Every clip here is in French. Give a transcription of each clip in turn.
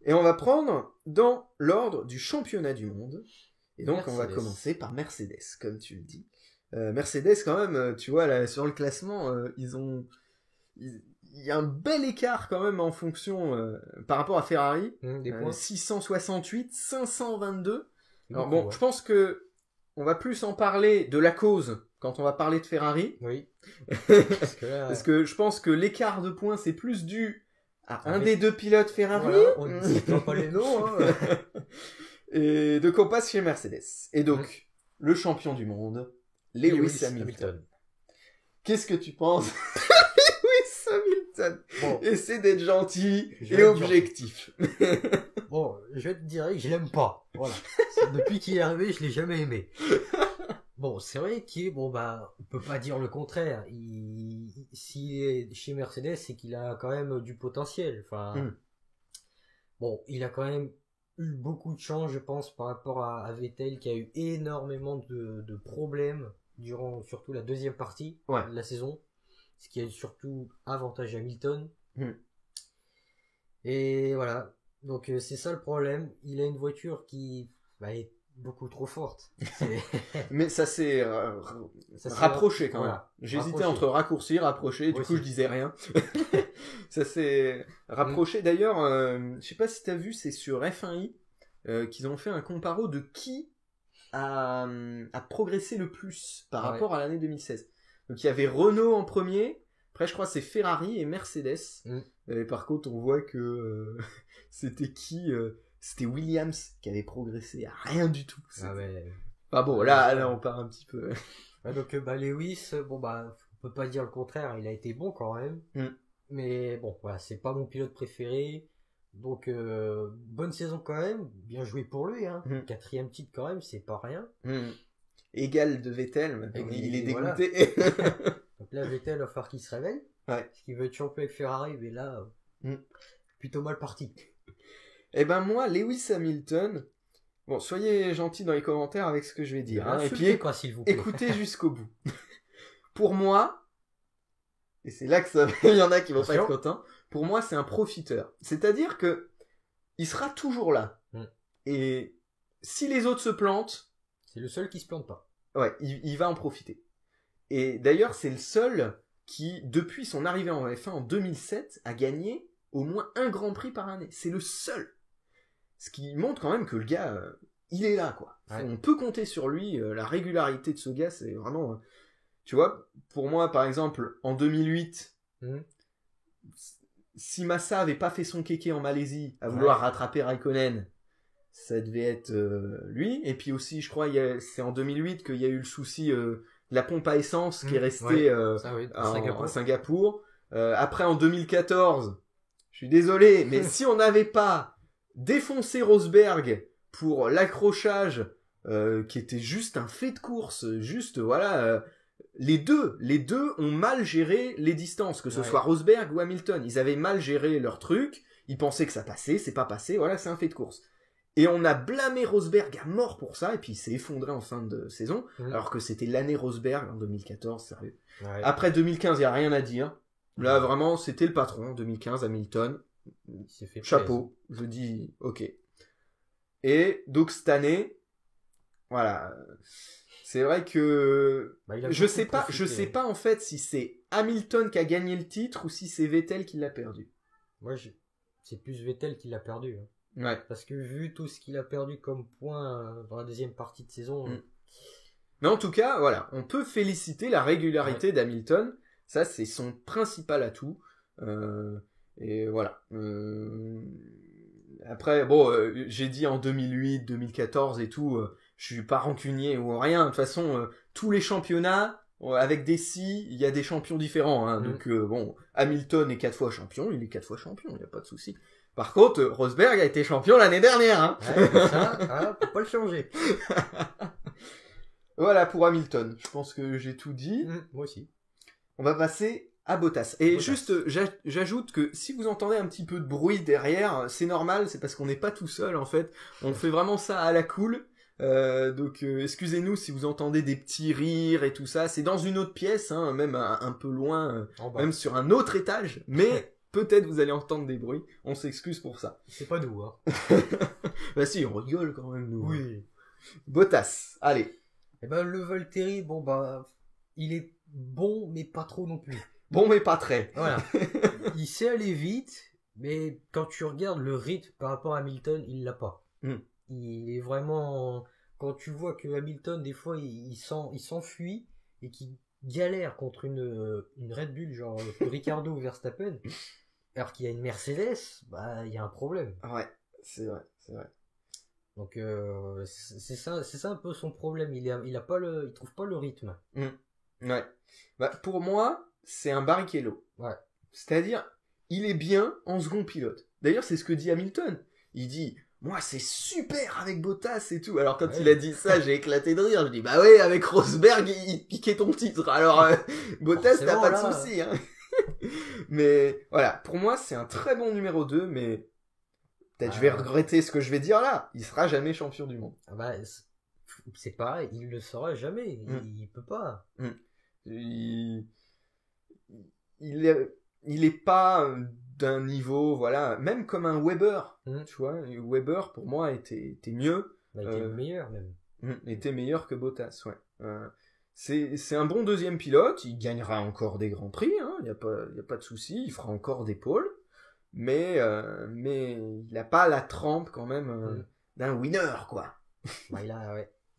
Et on va prendre dans l'ordre du championnat du monde. Et donc, Mercedes. on va commencer par Mercedes, comme tu le dis. Mercedes, quand même, tu vois, là, sur le classement, il y a un bel écart, quand même, en fonction, par rapport à Ferrari. Des points. 668, 522. Alors Beaucoup, bon, ouais. je pense que on va plus en parler de la cause quand on va parler de Ferrari. Oui. Parce que là... Parce que je pense que l'écart de points, c'est plus dû à un Avec- des deux pilotes Ferrari. Voilà, on ne citera pas les noms. Hein. Et donc on passe chez Mercedes. Et donc, le champion du monde, Lewis Hamilton. Qu'est-ce que tu penses Lewis Hamilton? Bon, Essaie d'être gentil Je et vais être objectif. bon, je te dirais que je l'aime pas. Voilà. Depuis qu'il est arrivé, je l'ai jamais aimé. Bon, c'est vrai on peut pas dire le contraire. S'il est chez Mercedes, c'est qu'il a quand même du potentiel. Enfin, bon, il a quand même eu beaucoup de chance, je pense, par rapport à Vettel, qui a eu énormément de problèmes durant surtout la deuxième partie de la saison, ce qui a surtout avantagé Hamilton. Et voilà. Donc c'est ça le problème. Il a une voiture qui est beaucoup trop forte. Mais ça s'est rapproché quand même. Voilà, J'hésitais rapproché. entre raccourcir, rapprocher, du Moi coup aussi. je disais rien. Ça s'est rapproché. D'ailleurs, je sais pas si t'as vu, c'est sur F1i qu'ils ont fait un comparo de qui a progressé le plus par rapport à l'année 2016. Donc il y avait Renault en premier, après je crois c'est Ferrari et Mercedes. Et par contre on voit que c'était qui c'était Williams qui avait progressé à rien du tout. Ah bon, là on part un petit peu. Donc Lewis, on peut pas dire le contraire, il a été bon quand même. Mais bon, voilà, c'est pas mon pilote préféré. Donc bonne saison quand même, bien joué pour lui, hein. 4e titre quand même, c'est pas rien. Égal de Vettel, il est dégoûté. Voilà. Donc là Vettel va falloir qu'il se réveille. Parce qu'il veut être champion avec Ferrari, mais là plutôt mal parti. Eh ben moi, Lewis Hamilton, bon, soyez gentils dans les commentaires avec ce que je vais dire, hein, et puis quoi, s'il vous plaît. écoutez jusqu'au bout. Pour moi, et c'est là que il y en a qui vont pas être contents, pour moi c'est un profiteur. C'est-à-dire que il sera toujours là. Et si les autres se plantent, c'est le seul qui se plante pas. Ouais, il va en profiter. Et d'ailleurs, c'est le seul qui, depuis son arrivée en F1 en 2007, a gagné au moins un Grand Prix par année. C'est le seul. Ce qui montre quand même que le gars, il est là, quoi. On peut compter sur lui. La régularité de ce gars, c'est vraiment... tu vois, pour moi, par exemple, en 2008, si Massa avait pas fait son kéké en Malaisie à vouloir rattraper Raikkonen, ça devait être lui. Et puis aussi, je crois, c'est en 2008 qu'il y a eu le souci de la pompe à essence qui est restée à Singapour. Après, en 2014, je suis désolé, mais si on n'avait pas défoncé Rosberg pour l'accrochage qui était juste un fait de course, juste les deux ont mal géré les distances, que ce soit Rosberg ou Hamilton. Ils avaient mal géré leur truc, ils pensaient que ça passait, c'est pas passé, voilà, c'est un fait de course. Et on a blâmé Rosberg à mort pour ça, et puis il s'est effondré en fin de saison, alors que c'était l'année Rosberg en 2014, sérieux. Après 2015, il n'y a rien à dire. Là, vraiment, c'était le patron, en 2015, Hamilton. Chapeau, je dis ok. Et donc cette année, voilà, c'est vrai que je sais pas en fait si c'est Hamilton qui a gagné le titre ou si c'est Vettel qui l'a perdu. Moi, c'est plus Vettel qui l'a perdu. Hein. Ouais. Parce que vu tout ce qu'il a perdu comme points dans la deuxième partie de saison. Mais en tout cas, voilà, on peut féliciter la régularité d'Hamilton. Ça, c'est son principal atout. Et voilà. Après, bon, j'ai dit en 2008, 2014 et tout, je suis pas rancunier ou rien. De toute façon, tous les championnats, avec des si, il y a des champions différents. Hein. Donc, bon, Hamilton est 4 fois champion, il est 4 fois champion, il n'y a pas de souci. Par contre, Rosberg a été champion l'année dernière. Hein. Ça, faut pas le changer. Voilà pour Hamilton. Je pense que j'ai tout dit. Moi aussi. On va passer à Bottas. Et juste, j'ajoute que si vous entendez un petit peu de bruit derrière, c'est normal, c'est parce qu'on n'est pas tout seul en fait. On fait vraiment ça à la cool. Donc excusez-nous si vous entendez des petits rires et tout ça. C'est dans une autre pièce, hein, même un peu loin, même sur un autre étage. Mais peut-être vous allez entendre des bruits. On s'excuse pour ça. C'est pas nous, hein. Bah si, on rigole quand même, nous. Oui. Bottas, allez. Et ben, le Valtteri, bon, bah, il est bon, mais pas trop non plus. Bon, mais pas très. Voilà. Il sait aller vite, mais quand tu regardes le rythme par rapport à Hamilton, il l'a pas. Il est vraiment... Quand tu vois que Hamilton, des fois, il s'enfuit et qu'il galère contre une Red Bull, genre Ricardo ou Verstappen, alors qu'il y a une Mercedes, bah, il y a un problème. Ouais, c'est vrai, c'est vrai. Donc, c'est ça un peu son problème. Il trouve pas le rythme. Ouais. Bah, pour moi, c'est un Barrichello. Ouais. C'est-à-dire, il est bien en second pilote. D'ailleurs, c'est ce que dit Hamilton. Il dit, moi, c'est super avec Bottas et tout. Alors, quand il a dit ça, j'ai éclaté de rire. Je dis, bah ouais, avec Rosberg, il piquait ton titre. Alors, Bottas, t'as pas de souci, hein. Mais, voilà. Pour moi, c'est un très bon numéro 2, mais peut-être je vais regretter ce que je vais dire là. Il sera jamais champion du monde. Ah bah, c'est pareil, il le sera jamais. Il peut pas. Il est pas d'un niveau, voilà, même comme un Weber, tu vois. Weber, pour moi, était mieux. Bah, il était meilleur, même. Était meilleur que Bottas, ouais. C'est un bon deuxième pilote, il gagnera encore des grands prix, hein, y a pas de souci, il fera encore des pôles, mais il n'a pas la trempe quand même d'un winner, quoi. Bah, il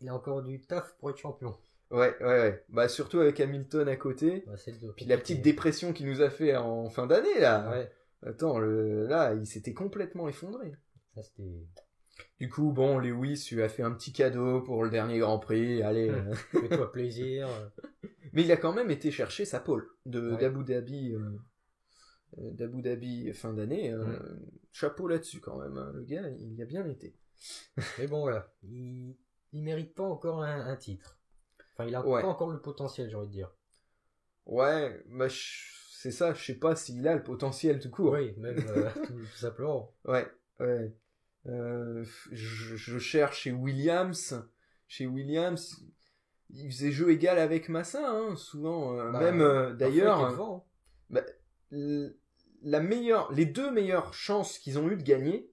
a encore du taf pour être champion. Ouais. Bah, surtout avec Hamilton à côté. Bah, puis la petite dépression qu'il nous a fait en fin d'année, là. Ouais. Attends, là, il s'était complètement effondré. Ça, c'était... Du coup, bon, Lewis lui a fait un petit cadeau pour le dernier Grand Prix. Allez. Fais-toi plaisir. Mais il a quand même été chercher sa pole d'Abu Dhabi fin d'année. Chapeau là-dessus quand même. Hein. Le gars, il y a bien été. Mais bon, voilà. Il mérite pas encore un titre. Enfin, il a pas encore le potentiel, j'ai envie de dire. Ouais, bah, c'est ça, je sais pas s'il a le potentiel tout court. Oui, même tout simplement. Ouais. Je cherche chez Williams. Chez Williams, il faisait jeu égal avec Massa, hein, souvent. Même d'ailleurs, les deux meilleures chances qu'ils ont eu de gagner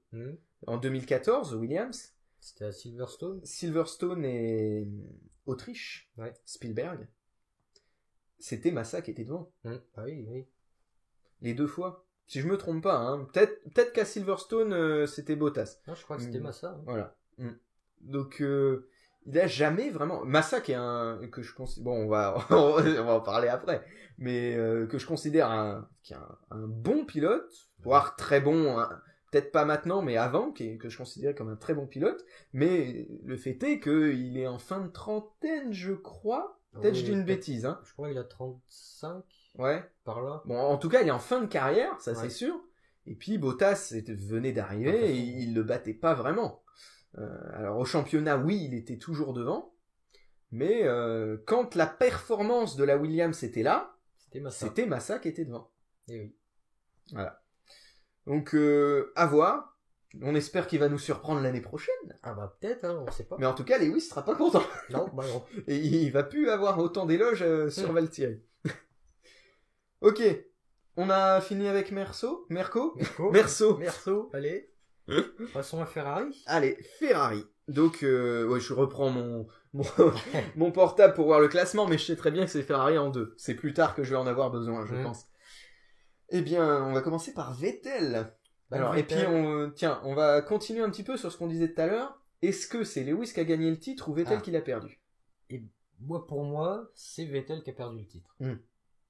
en 2014, Williams. C'était à Silverstone. Silverstone et Autriche. Ouais. Spielberg. C'était Massa qui était devant. Ah oui. Les deux fois. Si je me trompe pas, hein. Peut-être qu'à Silverstone, c'était Bottas. Non, je crois que c'était Massa. Hein. Voilà. Donc, il a jamais vraiment... Massa qui est que je considère... Bon, on va en parler après. Mais que je considère qui est un bon pilote, voire très bon... Peut-être pas maintenant, mais avant, que je considérais comme un très bon pilote. Mais le fait est qu'il est en fin de trentaine, je crois. Peut-être je dis une bêtise. Hein. Je crois qu'il a 35. Ouais. Par là. Bon, en tout cas, il est en fin de carrière, ça c'est sûr. Et puis Bottas venait d'arriver et il le battait pas vraiment. Alors au championnat, oui, il était toujours devant. Mais quand la performance de la Williams était là, c'était Massa qui était devant. Et oui. Voilà. Donc, à voir. On espère qu'il va nous surprendre l'année prochaine. Ah bah peut-être, hein, on sait pas. Mais en tout cas, Lewis sera pas content. Non, bah non. Et il va plus avoir autant d'éloges sur Valtteri. Ok. On a fini avec Merceau, allez. Passons à Ferrari. Allez, Ferrari. Donc, je reprends mon portable pour voir le classement, mais je sais très bien que c'est Ferrari en 2. C'est plus tard que je vais en avoir besoin, je pense. Eh bien, on va commencer par Vettel. Alors, Vettel. Et puis, on va continuer un petit peu sur ce qu'on disait tout à l'heure. Est-ce que c'est Lewis qui a gagné le titre ou Vettel qui l'a perdu? Et pour moi, c'est Vettel qui a perdu le titre.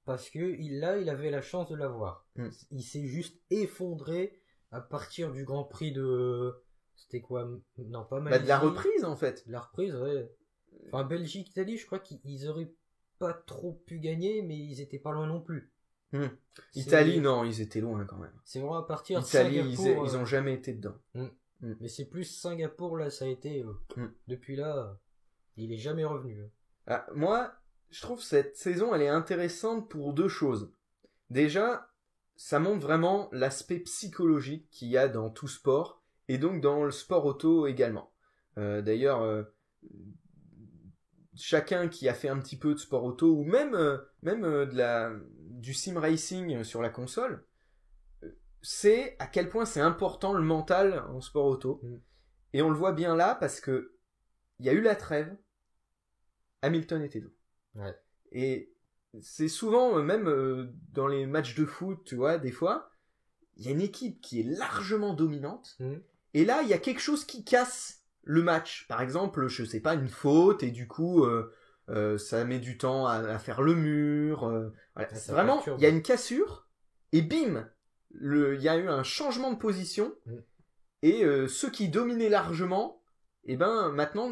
Parce que il avait la chance de l'avoir. Il s'est juste effondré à partir du Grand Prix de... C'était quoi? Non, pas Malaisie. De la reprise, en fait. La reprise, ouais. Enfin, Belgique, Italie, je crois qu'ils auraient pas trop pu gagner, mais ils étaient pas loin non plus. Italie, non, ils étaient loin quand même. C'est vraiment à partir de Italie, Singapour. Ils ont jamais été dedans. Mais c'est plus Singapour, là, ça a été... Depuis là, il est jamais revenu. Moi, je trouve cette saison, elle est intéressante pour deux choses. Déjà, ça montre vraiment l'aspect psychologique qu'il y a dans tout sport, et donc dans le sport auto également. D'ailleurs, chacun qui a fait un petit peu de sport auto, ou même du sim racing sur la console, c'est à quel point c'est important le mental en sport auto. Et on le voit bien là parce que il y a eu la trêve, Hamilton était devant. Ouais. Et c'est souvent, même dans les matchs de foot, tu vois, des fois, il y a une équipe qui est largement dominante, et là, il y a quelque chose qui casse le match. Par exemple, je sais pas, une faute, et du coup, ça met du temps à faire le mur. Voilà. C'est vraiment, il y a une cassure, et bim, il y a eu un changement de position, et ceux qui dominaient largement, et ben maintenant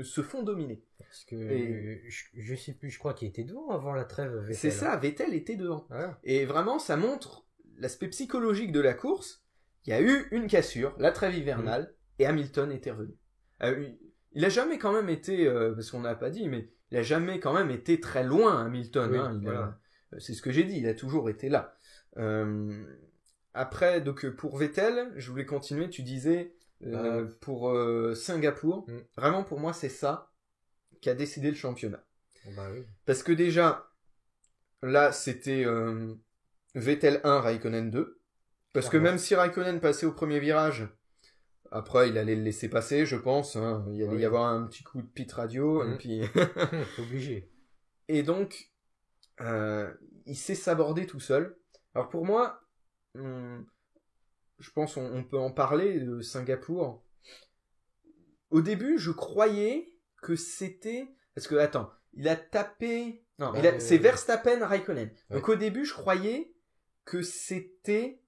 se font dominer. Parce que je sais plus, je crois qu'il était devant avant la trêve. Vettel. C'est ça, Vettel était devant. Ouais. Et vraiment, ça montre l'aspect psychologique de la course. Il y a eu une cassure, la trêve hivernale, et Hamilton était revenu. Il a jamais quand même été, parce qu'on n'a pas dit, mais il a jamais quand même été très loin, Hamilton. Oui, hein, voilà. c'est ce que j'ai dit, il a toujours été là. Après, donc pour Vettel, je voulais continuer, tu disais, pour Singapour, vraiment pour moi c'est ça qui a décidé le championnat. Bah oui. Parce que déjà, là c'était Vettel 1, Raikkonen 2. Parce que même si Raikkonen passait au premier virage, après il allait le laisser passer, je pense. Hein. Il allait y avoir un petit coup de pit radio. Et puis... C'est obligé. Et donc, il s'est sabordé tout seul. Alors pour moi, je pense on peut en parler de Singapour. Au début, je croyais que c'était... Parce que, attends, il a tapé... Non, c'est Verstappen, Raikkonen. Ouais. Donc au début, je croyais que c'était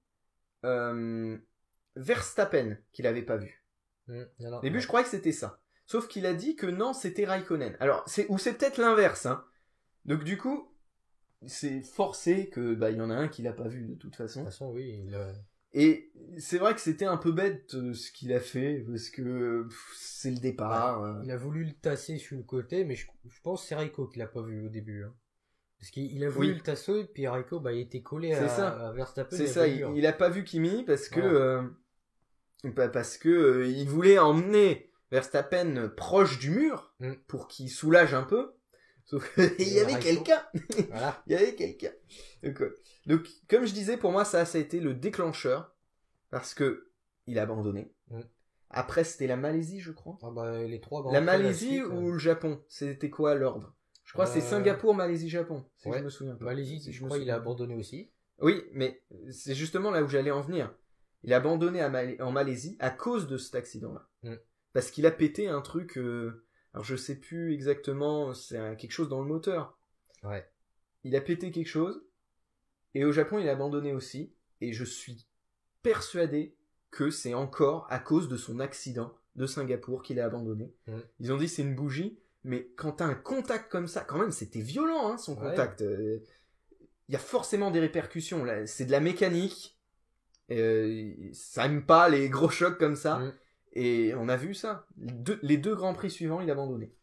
Verstappen qu'il avait pas vu. Au début, je croyais que c'était ça. Sauf qu'il a dit que non, c'était Raikkonen. Alors, c'est peut-être l'inverse. Hein. Donc du coup, c'est forcé que il y en a un qui l'a pas vu de toute façon. De toute façon, oui. Et c'est vrai que c'était un peu bête ce qu'il a fait, parce que c'est le départ. Ouais, il a voulu le tasser sur le côté, mais je pense que c'est Raikko qui l'a pas vu au début. Hein. Parce qu'il a voulu le tasser, et puis Raikko il était collé à Verstappen. C'est ça, il a pas vu Kimi parce que, il voulait emmener Verstappen proche du mur pour qu'il soulage un peu. Sauf qu'il y avait quelqu'un. Voilà. Il y avait quelqu'un. Donc, comme je disais, pour moi, ça a été le déclencheur. Parce que il a abandonné. Après, c'était la Malaisie, je crois. Les trois la Malaisie ou le Japon? C'était quoi l'ordre? Je crois que c'est Singapour, Malaisie, Japon. Si je me souviens pas. Malaisie, je crois qu'il a abandonné aussi. Oui, mais c'est justement là où j'allais en venir. Il a abandonné en Malaisie à cause de cet accident-là. Parce qu'il a pété un truc... Alors je sais plus exactement, c'est quelque chose dans le moteur. Ouais. Il a pété quelque chose, et au Japon il a abandonné aussi, et je suis persuadé que c'est encore à cause de son accident de Singapour qu'il a abandonné. Ils ont dit c'est une bougie, mais quand t'as un contact comme ça, quand même c'était violent hein, son contact. Il y a forcément des répercussions, là. C'est de la mécanique, ça aime pas les gros chocs comme ça. Et on a vu ça. Les deux grands prix suivants, il a abandonné.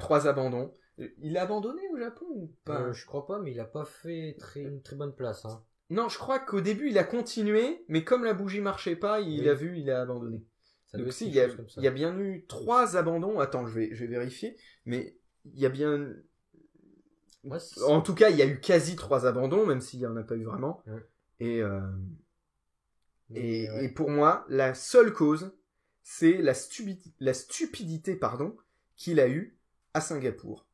3 abandons. Il a abandonné au Japon ou pas? Je crois pas, mais il a pas fait une très bonne place. Hein. Non, je crois qu'au début, il a continué, mais comme la bougie marchait pas, il a abandonné. Donc si, il y a bien eu 3 abandons. Attends, je vais vérifier. Mais il y a bien... Ouais, en tout cas, il y a eu quasi 3 abandons, même s'il y en a pas eu vraiment. Et pour moi, la seule cause... c'est la stupidité qu'il a eue à Singapour.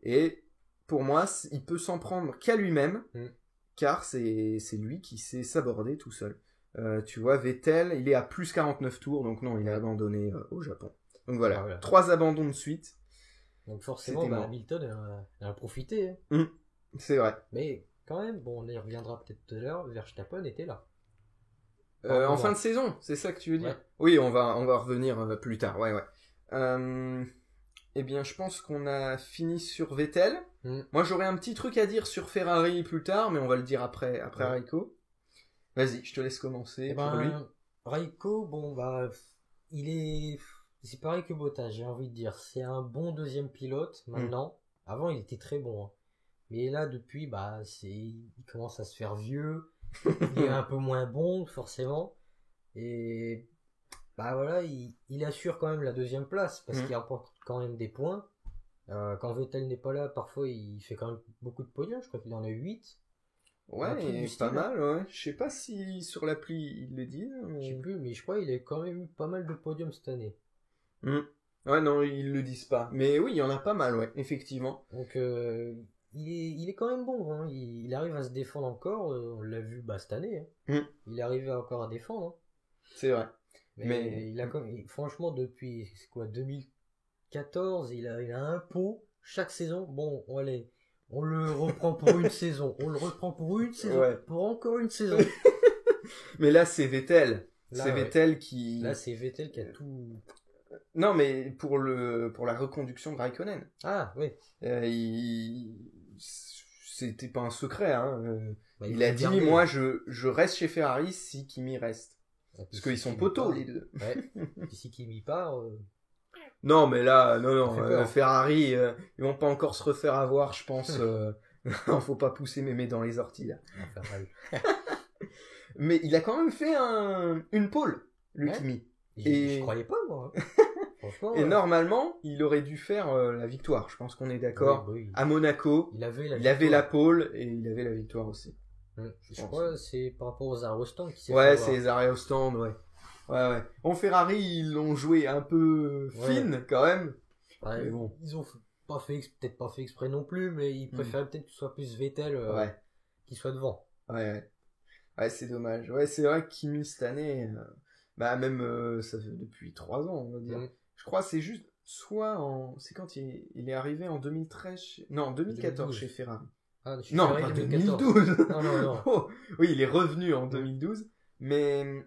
Et pour moi, il peut s'en prendre qu'à lui-même, car c'est lui qui s'est sabordé tout seul. Tu vois, Vettel, il est à plus 49 tours, donc non, il a abandonné au Japon. Donc voilà, 3 abandons de suite. Donc forcément, Hamilton a profité. Hein. C'est vrai. Mais quand même, on y reviendra peut-être tout à l'heure, Verstappen était là. En fin de saison, c'est ça que tu veux dire? Oui, on va revenir plus tard. Ouais. Eh bien, je pense qu'on a fini sur Vettel. Moi, j'aurais un petit truc à dire sur Ferrari plus tard, mais on va le dire après Raikko. Vas-y, je te laisse commencer pour lui. Raikko, c'est pareil que Bottas, j'ai envie de dire. C'est un bon deuxième pilote maintenant. Avant, il était très bon. Hein. Mais là, depuis, il commence à se faire vieux. Il est un peu moins bon forcément et il assure quand même la deuxième place parce qu'il apporte quand même des points. Quand Vettel n'est pas là, parfois il fait quand même beaucoup de podiums, je crois qu'il en a 8. Ouais, Un truc du et style, pas mal, ouais. Je sais pas si sur l'appli ils le disent. Je sais plus, mais je crois qu'il a quand même eu pas mal de podiums cette année. Hmm. Ouais, non, ils le disent pas. Mais oui, il y en a pas mal, ouais, effectivement. Donc, il est quand même bon. Hein. Il arrive à se défendre encore. On l'a vu cette année. Hein. Hmm. Il est arrivé encore à défendre. Hein. C'est vrai. Mais il a franchement, depuis c'est quoi, 2014, il a un pot chaque saison. Bon, allez, on le reprend pour une saison. On le reprend pour une saison. Ouais. Pour encore une saison. Mais là, c'est Vettel. Là, C'est ouais. Vettel qui... Là, c'est Vettel qui a tout... Non, mais pour la reconduction de Raikkonen. Ah, oui. C'était pas un secret, hein. Il faut a dit, garder. moi, je reste chez Ferrari si Kimi reste. Ah, puis Parce qu'ils si sont Kimi poteaux, part- les deux. Ouais. Puis si Kimi part... Non, mais là, Ça non, fait peur. Ferrari, ils vont pas encore se refaire avoir, je pense. Non, faut pas pousser mémé dans les orties, là. on va faire mal. Mais il a quand même fait une pole, le Ouais. Kimi. Je croyais pas, moi. Franchement. Et normalement, il aurait dû faire la victoire. Je pense qu'on est d'accord. Oui. À Monaco, Il avait il avait la pole et il avait la victoire aussi. Je crois que c'est par rapport aux arrêts au stand qui s'est Ouais, fait c'est avoir. les arrêts au stand, ouais. Ouais. En Ferrari, ils l'ont joué un peu fine, quand même. Ouais, Mais bon. Ils ont peut-être pas fait exprès non plus, mais ils préféraient peut-être que ce soit plus Vettel Ouais. qui soit devant. Ouais, c'est dommage. Ouais, c'est vrai que Kimi, cette année, même ça fait depuis 3 ans, on va dire. Je crois que c'est juste, c'est quand il est arrivé en 2013, non, en 2014 2012. chez Ferrari. Ah, je suis Non, Ferrari pas 2014. 2012. Non. Oh, oui, il est revenu en 2012, mais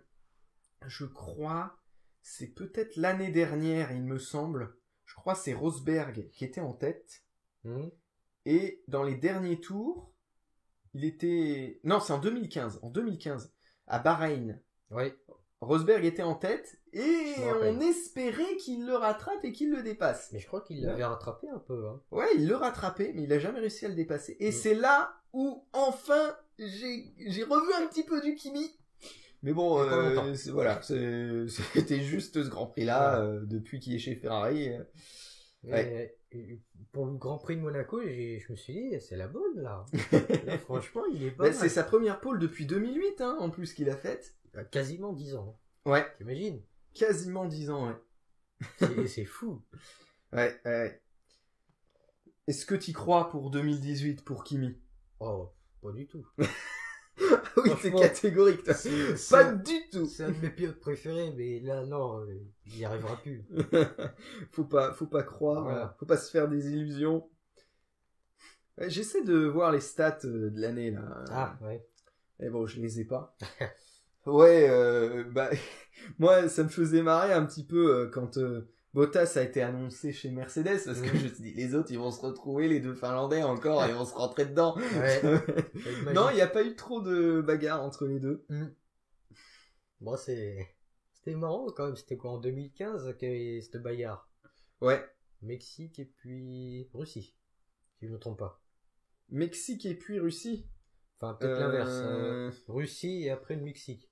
je crois, c'est peut-être l'année dernière, il me semble. Je crois que c'est Rosberg qui était en tête. Et dans les derniers tours, il était... Non, c'est en 2015. En 2015, à Bahreïn. Oui. Rosberg était en tête et Je me rappelle. on espérait qu'il le rattrape et qu'il le dépasse. Mais je crois qu'il l'avait rattrapé un peu. Hein. Ouais, il le rattrapait, mais il a jamais réussi à le dépasser. Et c'est là où, enfin, j'ai revu un petit peu du Kimi. Mais bon, Et pas longtemps. c'était juste ce Grand Prix-là, depuis qu'il est chez Ferrari. Et pour le Grand Prix de Monaco, je me suis dit, c'est la bonne là. Là, franchement, il est pas Bah, mal. c'est sa première pole depuis 2008, hein, en plus, qu'il a faite. Quasiment 10 ans. Ouais, T'imagines? quasiment 10 ans, ouais. C'est fou. Ouais. Est-ce que t'y crois pour 2018 pour Kimi? Oh, pas du tout. Oui, c'est Franchement, catégorique, toi. c'est Pas un- du tout. C'est un de mes pilotes préférés, mais là, non, il n'y arrivera plus. Faut pas croire, Voilà. faut pas se faire des illusions. Ouais, j'essaie de voir les stats de l'année, là. Ah, ouais. Et bon, je les ai pas. Ouais, moi, ça me faisait marrer un petit peu quand Bottas a été annoncé chez Mercedes, parce que je me suis dit, les autres, ils vont se retrouver, les deux Finlandais encore, et ils vont se rentrer dedans. Ouais. Non, il n'y a pas eu trop de bagarre entre les deux. Bon, c'était marrant quand même. C'était quoi, en 2015 qu'il y avait cette bagarre? Ouais. Mexique et puis Russie, si je me trompe pas. Mexique et puis Russie. Enfin, peut-être l'inverse. Russie et après le Mexique.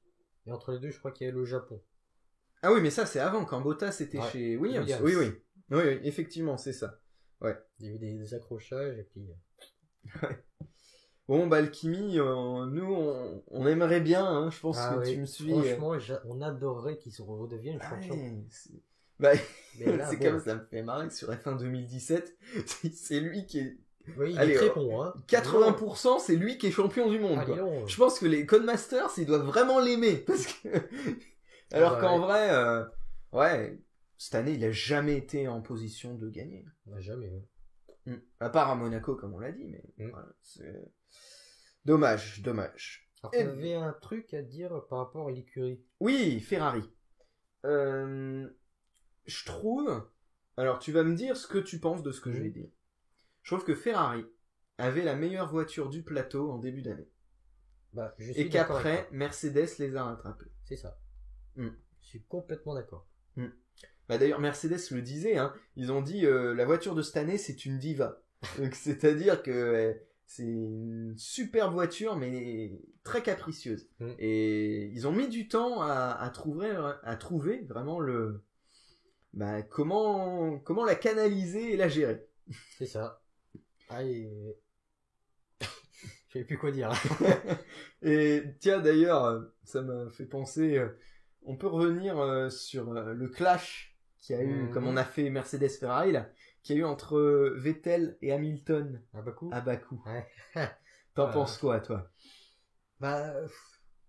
Et entre les deux, je crois qu'il y a le Japon. Ah oui, mais ça, c'est avant, quand Bottas était chez Williams. Oui, effectivement, c'est ça. Ouais. Il y a eu des accrochages et puis... Ouais. Bon, le Kimi, nous, on aimerait bien, hein, je pense que tu me suis. Franchement, on adorerait qu'il redevienne champion. Ouais, Mais là, c'est comme ça me fait marrer sur F1 2017. C'est lui qui est. Oui, il Allez, est très bon, hein. 80%, c'est lui qui est champion du monde. Quoi. Je pense que les Codemasters, ils doivent vraiment l'aimer. Parce que... Alors qu'en vrai, ouais, cette année, il a jamais été en position de gagner. Jamais. À part à Monaco, comme on l'a dit, mais voilà, c'est dommage. Alors, tu avais un truc à dire par rapport à l'écurie. Oui, Ferrari. Je trouve... Alors, tu vas me dire ce que tu penses de ce que je vais dire. Je trouve que Ferrari avait la meilleure voiture du plateau en début d'année. Et qu'après, Mercedes les a rattrapés. C'est ça. Je suis complètement d'accord. D'ailleurs, Mercedes le disait, hein, ils ont dit la voiture de cette année, c'est une diva. Donc, c'est-à-dire que c'est une superbe voiture, mais très capricieuse. Et ils ont mis du temps à trouver vraiment comment la canaliser et la gérer. C'est ça. Ah, savais plus quoi dire. Et tiens, d'ailleurs, ça m'a fait penser, on peut revenir sur le clash qu'il y a eu, comme on a fait Mercedes-Ferrari, là, qu'il y a eu entre Vettel et Hamilton À Bakou. à Bakou. Ouais. T'en penses quoi, toi? Bah,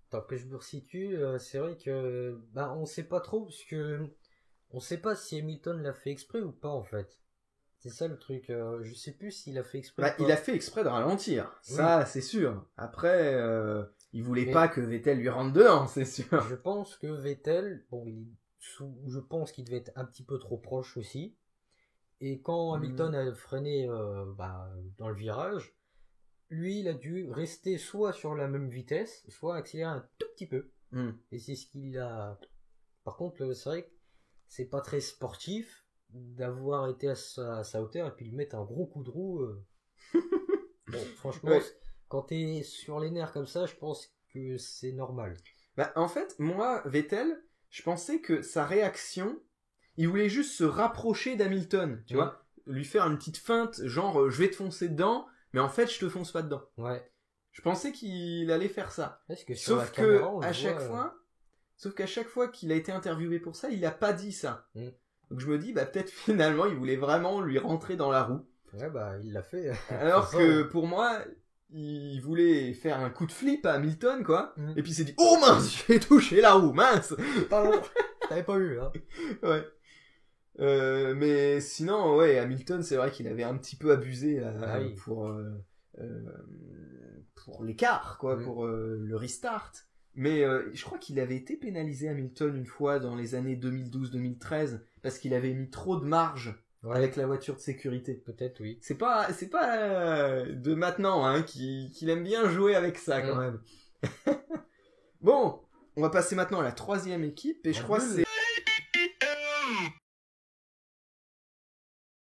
tant que je me resitue, c'est vrai que bah on sait pas trop parce que on sait pas si Hamilton l'a fait exprès ou pas en fait. C'est ça le truc. Je sais plus s'il a fait exprès. Bah, ou il pas. a fait exprès de ralentir, ça c'est sûr. Après, il voulait pas que Vettel lui rentre dedans, c'est sûr. Je pense que Vettel, bon, je pense qu'il devait être un petit peu trop proche aussi. Et quand Hamilton a freiné dans le virage, lui, il a dû rester soit sur la même vitesse, soit accélérer un tout petit peu. Et c'est ce qu'il a. Par contre, c'est vrai que c'est pas très sportif d'avoir été à sa hauteur et puis lui mettre un gros coup de roue. Bon, franchement, Ouais. quand t'es sur les nerfs comme ça, je pense que c'est normal. Bah, en fait, moi, Vettel, je pensais que sa réaction, il voulait juste se rapprocher d'Hamilton, tu vois, lui faire une petite feinte, genre je vais te foncer dedans, mais en fait je te fonce pas dedans. Ouais. Je pensais qu'il allait faire ça. Parce que sur la Sauf que caméra, on à le chaque voit, fois, sauf qu'à chaque fois qu'il a été interviewé pour ça, il a pas dit ça. Donc je me dis, bah peut-être finalement il voulait vraiment lui rentrer dans la roue. Ouais, bah il l'a fait. Alors que pour moi, il voulait faire un coup de flip à Hamilton, quoi. Et puis il s'est dit, oh mince, j'ai touché la roue, mince. Pardon, t'avais pas eu, hein. Ouais. Mais sinon, ouais, Hamilton, c'est vrai qu'il avait un petit peu abusé Oui. pour l'écart, quoi, pour le restart. Mais je crois qu'il avait été pénalisé, Hamilton, une fois dans les années 2012-2013, parce qu'il avait mis trop de marge avec la voiture de sécurité. Peut-être, oui. C'est pas de maintenant, hein, qu'il aime bien jouer avec ça, quand même. Bon, on va passer maintenant à la troisième équipe, et je crois que c'est